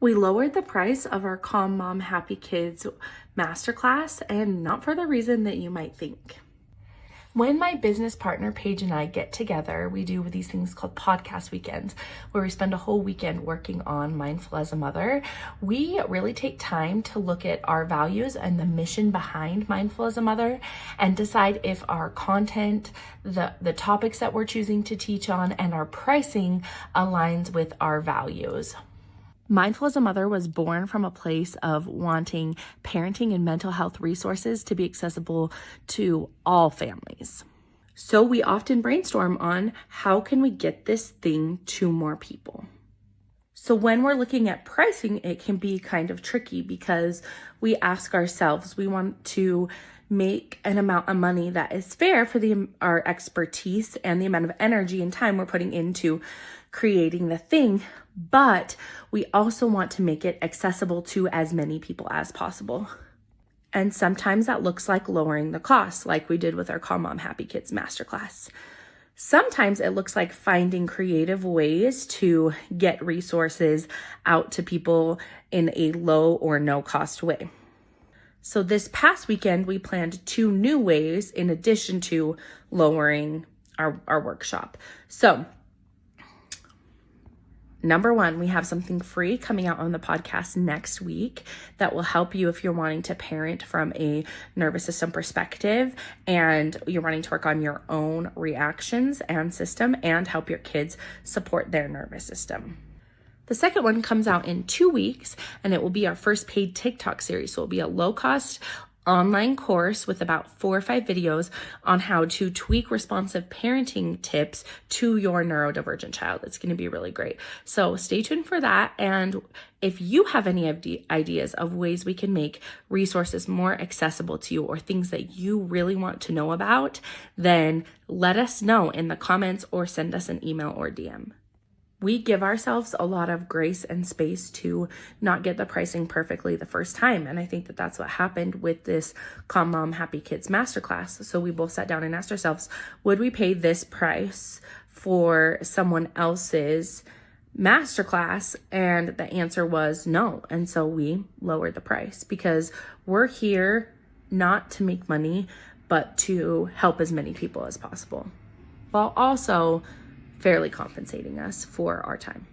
We lowered the price of our Calm Mom Happy Kids masterclass, and not for the reason that you might think. When my business partner Paige and I get together, we do these things called podcast weekends, where we spend a whole weekend working on Mindful as a Mother. We really take time to look at our values and the mission behind Mindful as a Mother and decide if our content, the topics that we're choosing to teach on, and our pricing aligns with our values. Mindful as a Mother was born from a place of wanting parenting and mental health resources to be accessible to all families. So we often brainstorm on how can we get this thing to more people. So when we're looking at pricing, it can be kind of tricky because we ask ourselves, we want to make an amount of money that is fair for our expertise and the amount of energy and time we're putting into creating the thing, but we also want to make it accessible to as many people as possible. And sometimes that looks like lowering the cost, like we did with our Calm Mom Happy Kids masterclass. Sometimes it looks like finding creative ways to get resources out to people in a low or no cost way. So this past weekend, we planned 2 new ways in addition to lowering our workshop. So number 1, we have something free coming out on the podcast next week that will help you if you're wanting to parent from a nervous system perspective and you're wanting to work on your own reactions and system and help your kids support their nervous system. The second one comes out in 2 weeks, and it will be our first paid TikTok series. So it'll be a low-cost online course with about 4 or 5 videos on how to tweak responsive parenting tips to your neurodivergent child. It's going to be really great. So stay tuned for that. And if you have any ideas of ways we can make resources more accessible to you or things that you really want to know about, then let us know in the comments or send us an email or DM. We give ourselves a lot of grace and space to not get the pricing perfectly the first time. And I think that that's what happened with this Calm Mom Happy Kids masterclass. So we both sat down and asked ourselves, would we pay this price for someone else's masterclass? And the answer was no. And so we lowered the price because we're here not to make money, but to help as many people as possible, while also fairly compensating us for our time.